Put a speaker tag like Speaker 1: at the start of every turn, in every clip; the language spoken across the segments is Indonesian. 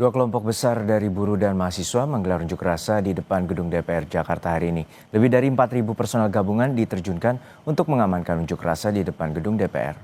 Speaker 1: Dua kelompok besar dari buruh dan mahasiswa menggelar unjuk rasa di depan gedung DPR Jakarta hari ini. Lebih dari 4.000 personel gabungan diterjunkan untuk mengamankan unjuk rasa di depan gedung DPR.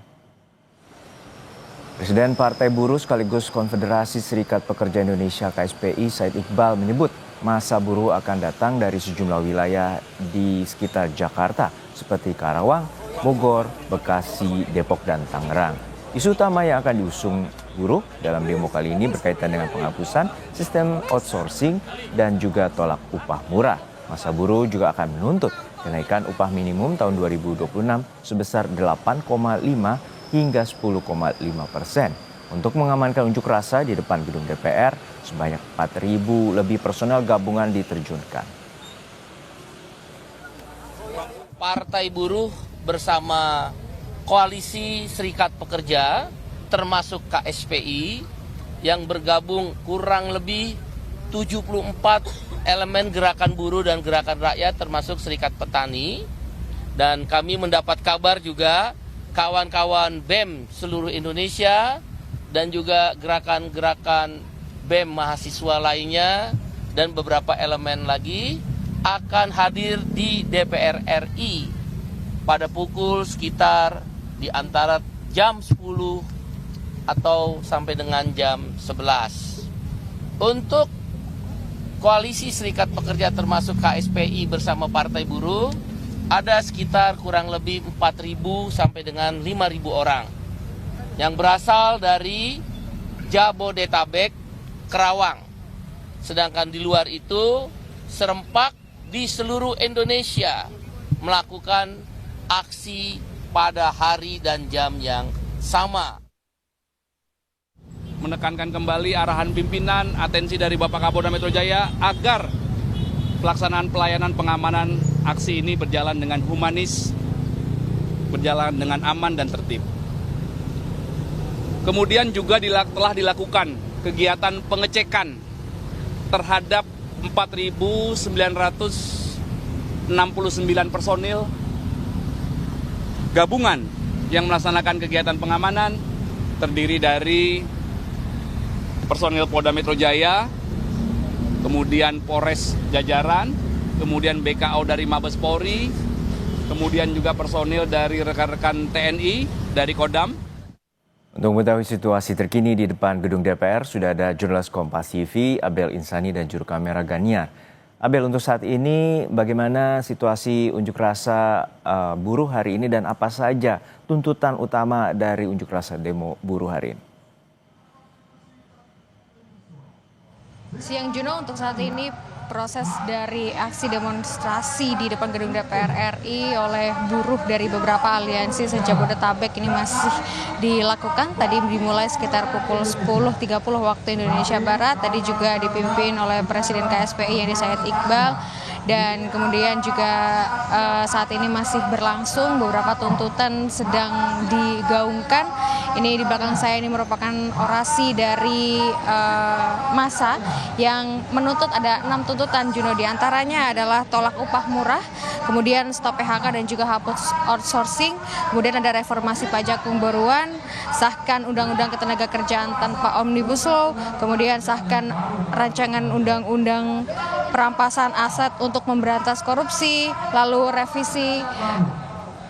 Speaker 1: Presiden Partai Buruh sekaligus Konfederasi Serikat Pekerja Indonesia KSPI Said Iqbal menyebut massa buruh akan datang dari sejumlah wilayah di sekitar Jakarta seperti Karawang, Bogor, Bekasi, Depok, dan Tangerang. Isu utama yang akan diusung buruh dalam demo kali ini berkaitan dengan penghapusan sistem outsourcing dan juga tolak upah murah. Massa buruh juga akan menuntut kenaikan upah minimum tahun 2026 sebesar 8,5 hingga 10,5%. Untuk mengamankan unjuk rasa di depan gedung DPR, sebanyak 4.000 lebih personel gabungan diterjunkan.
Speaker 2: Partai Buruh bersama Koalisi Serikat Pekerja termasuk KSPI yang bergabung kurang lebih 74 elemen gerakan buruh dan gerakan rakyat termasuk Serikat Petani, dan kami mendapat kabar juga kawan-kawan BEM seluruh Indonesia dan juga gerakan-gerakan BEM mahasiswa lainnya dan beberapa elemen lagi akan hadir di DPR RI pada pukul sekitar di antara jam 10 atau sampai dengan jam 11. Untuk Koalisi Serikat Pekerja termasuk KSPI bersama Partai Buruh ada sekitar kurang lebih 4.000 sampai dengan 5.000 orang yang berasal dari Jabodetabek, Karawang. Sedangkan di luar itu serempak di seluruh Indonesia melakukan aksi pada hari dan jam yang sama.
Speaker 3: Menekankan kembali arahan pimpinan, atensi dari Bapak Kapolda Metro Jaya agar pelaksanaan pelayanan pengamanan aksi ini berjalan dengan humanis, berjalan dengan aman dan tertib. Kemudian juga telah dilakukan kegiatan pengecekan terhadap 4.969 personil gabungan yang melaksanakan kegiatan pengamanan, terdiri dari personil Polda Metro Jaya, kemudian Polres Jajaran, kemudian BKO dari Mabes Polri, kemudian juga personil dari rekan-rekan TNI dari Kodam.
Speaker 1: Untuk mengetahui situasi terkini di depan gedung DPR, sudah ada jurnalis Kompas TV, Abel Insani dan juru kamera Ganiar. Abel, untuk saat ini bagaimana situasi unjuk rasa buruh hari ini dan apa saja tuntutan utama dari unjuk rasa demo buruh hari ini?
Speaker 4: Siang Juno, untuk saat ini proses dari aksi demonstrasi di depan gedung DPR RI oleh buruh dari beberapa aliansi se-Jabodetabek ini masih dilakukan. Tadi dimulai sekitar pukul 10.30 waktu Indonesia Barat. Tadi juga dipimpin oleh Presiden KSPI yaitu Said Iqbal. Dan kemudian juga saat ini masih berlangsung, beberapa tuntutan sedang digaungkan. Ini di belakang saya ini merupakan orasi dari massa yang menuntut ada 6 tuntutan, Juno. Di antaranya adalah tolak upah murah, kemudian stop PHK dan juga hapus outsourcing, kemudian ada reformasi pajak pembaruan, sahkan undang-undang ketenagakerjaan tanpa omnibus law, kemudian sahkan rancangan undang-undang perampasan aset untuk memberantas korupsi, lalu revisi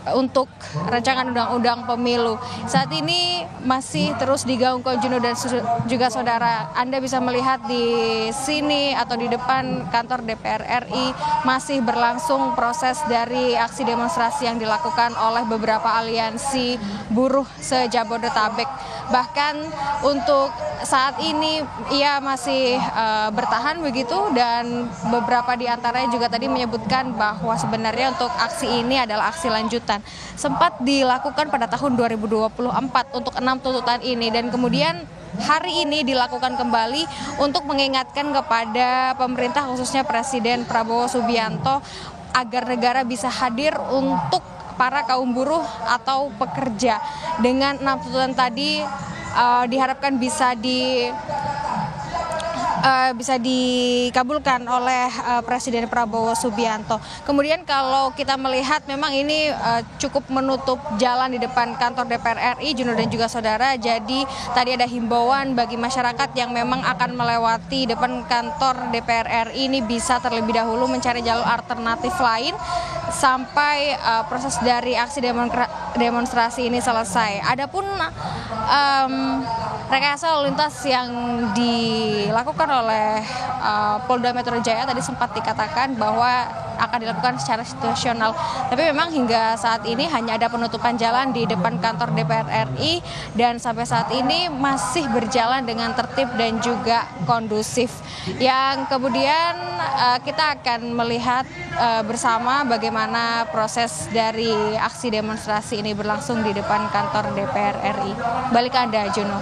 Speaker 4: untuk rancangan undang-undang pemilu. Saat ini masih terus digaungkan, Juno dan juga saudara. Anda bisa melihat di sini atau di depan kantor DPR RI masih berlangsung proses dari aksi demonstrasi yang dilakukan oleh beberapa aliansi buruh se-Jabodetabek. Bahkan untuk saat ini ia masih bertahan begitu, dan beberapa di antaranya juga tadi menyebutkan bahwa sebenarnya untuk aksi ini adalah aksi lanjutan. Sempat dilakukan pada tahun 2024 untuk 6 tuntutan ini, dan kemudian hari ini dilakukan kembali untuk mengingatkan kepada pemerintah khususnya Presiden Prabowo Subianto agar negara bisa hadir untuk para kaum buruh atau pekerja. Dengan 6 tuntutan tadi diharapkan bisa bisa dikabulkan oleh Presiden Prabowo Subianto. Kemudian kalau kita melihat memang ini cukup menutup jalan di depan kantor DPR RI, Juno dan juga saudara. Jadi tadi ada himbauan bagi masyarakat yang memang akan melewati depan kantor DPR RI ini bisa terlebih dahulu mencari jalur alternatif lain sampai proses dari aksi demonstrasi ini selesai. Adapun rekayasa lalu lintas yang dilakukan oleh Polda Metro Jaya tadi sempat dikatakan bahwa akan dilakukan secara situasional. Tapi memang hingga saat ini hanya ada penutupan jalan di depan kantor DPR RI dan sampai saat ini masih berjalan dengan tertib dan juga kondusif. Yang kemudian kita akan melihat bersama bagaimana proses dari aksi demonstrasi ini berlangsung di depan kantor DPR RI. Balik ke Anda, Juno.